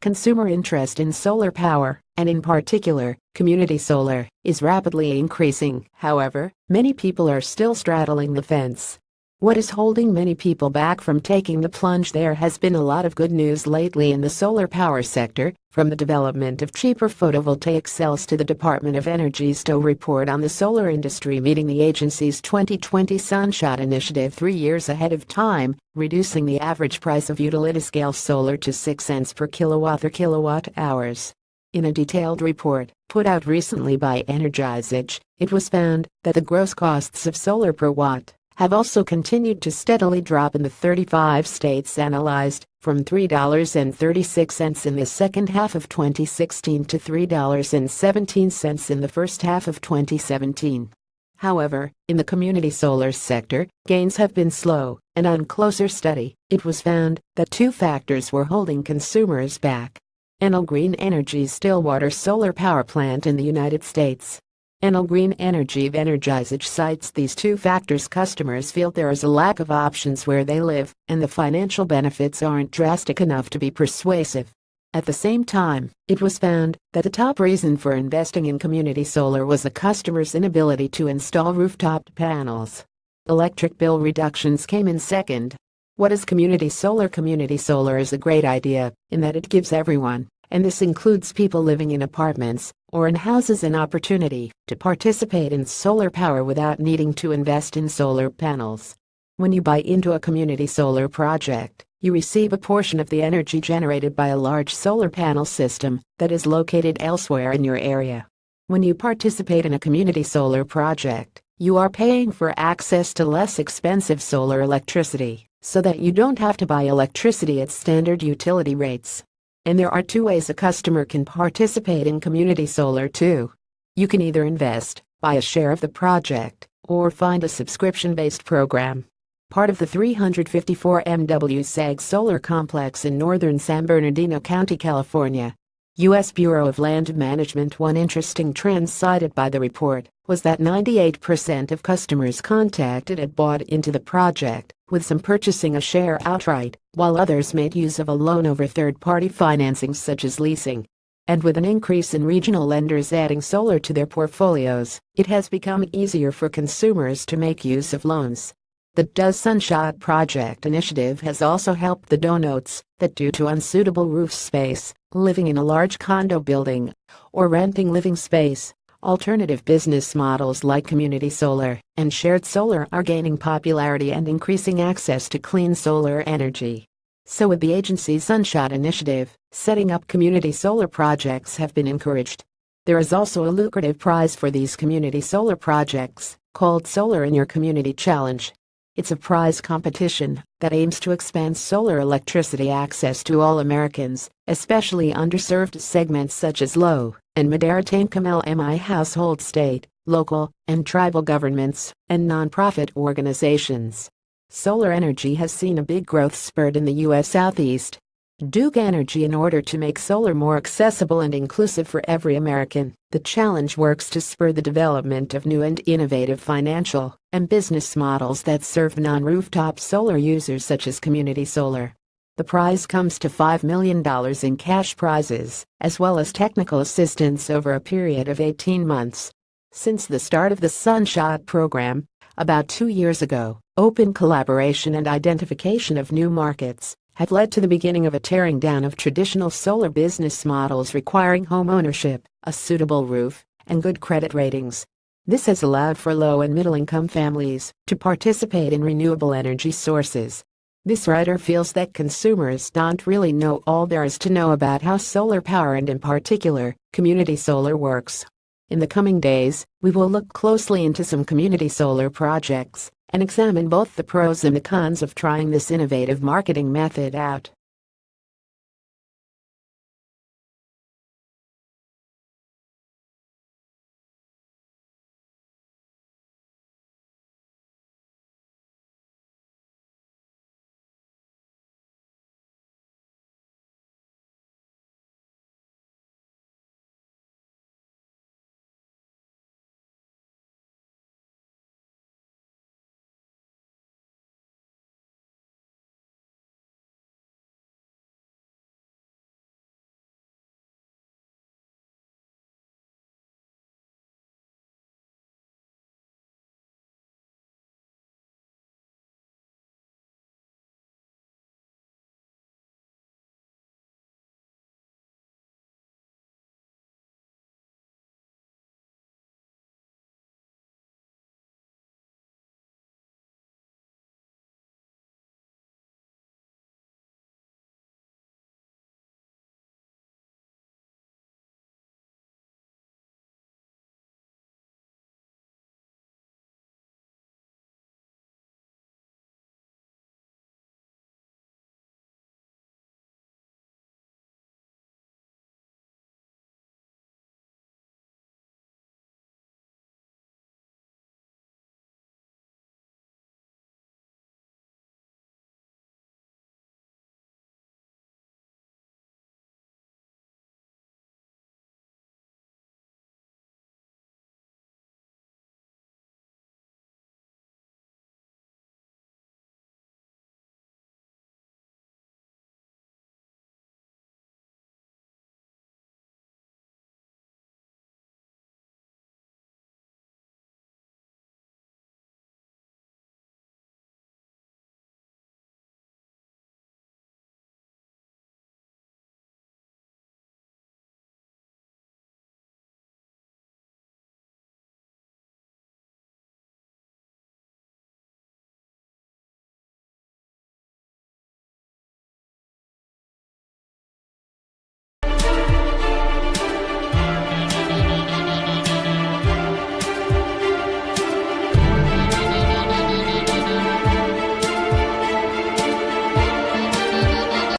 Consumer interest in solar power, and in particular, community solar, is rapidly increasing. However, many people are still straddling the fence. What is holding many people back from taking the plunge? There has been a lot of good news lately in the solar power sector, from the development of cheaper photovoltaic cells to the Department of Energy's STO report on the solar industry meeting the agency's 2020 Sunshot Initiative 3 years ahead of time, reducing the average price of utility-scale solar to 6 cents per kilowatt or kilowatt-hours. In a detailed report put out recently by Energizage, it was found that the gross costs of solar per watt have also continued to steadily drop in the 35 states analyzed, from $3.36 in the second half of 2016 to $3.17 in the first half of 2017. However, in the community solar sector, gains have been slow, and on closer study, it was found that two factors were holding consumers back. Enel Green Energy's Stillwater solar power plant in the United States. Enel Green Energy of Energizage cites these two factors. Customers feel there is a lack of options where they live, and the financial benefits aren't drastic enough to be persuasive. At the same time, it was found that the top reason for investing in community solar was the customer's inability to install rooftop panels. Electric bill reductions came in second. What is community solar? Community solar is a great idea in that it gives everyone, and this includes people living in apartments or in houses, an opportunity to participate in solar power without needing to invest in solar panels. When you buy into a community solar project, you receive a portion of the energy generated by a large solar panel system that is located elsewhere in your area. When you participate in a community solar project, you are paying for access to less expensive solar electricity, so that you don't have to buy electricity at standard utility rates. And there are two ways a customer can participate in community solar too. You can either invest, buy a share of the project, or find a subscription-based program. Part of the 354 MW SAG solar complex in northern San Bernardino County, California. U.S. Bureau of Land Management. One interesting trend cited by the report was that 98% of customers contacted had bought into the project, with some purchasing a share outright, while others made use of a loan over third-party financing such as leasing. And with an increase in regional lenders adding solar to their portfolios, it has become easier for consumers to make use of loans. The DOE Sunshot Project initiative has also helped the donuts that, due to unsuitable roof space, living in a large condo building, or renting living space, alternative business models like community solar and shared solar are gaining popularity and increasing access to clean solar energy. So with the agency's Sunshot Initiative, setting up community solar projects have been encouraged. There is also a lucrative prize for these community solar projects, called Solar in Your Community Challenge. It's a prize competition that aims to expand solar electricity access to all Americans, especially underserved segments such as low and moderate-income LMI households, state, local, and tribal governments, and nonprofit organizations. Solar energy has seen a big growth spurt in the U.S. Southeast. Duke Energy. In order to make solar more accessible and inclusive for every American, the challenge works to spur the development of new and innovative financial and business models that serve non-rooftop solar users such as community solar. The prize comes to $5 million in cash prizes, as well as technical assistance over a period of 18 months. Since the start of the Sunshot program, about 2 years ago, open collaboration and identification of new markets have led to the beginning of a tearing down of traditional solar business models requiring home ownership, a suitable roof, and good credit ratings. This has allowed for low and middle-income families to participate in renewable energy sources. This writer feels that consumers don't really know all there is to know about how solar power and, in particular, community solar works. In the coming days, we will look closely into some community solar projects and examine both the pros and the cons of trying this innovative marketing method out.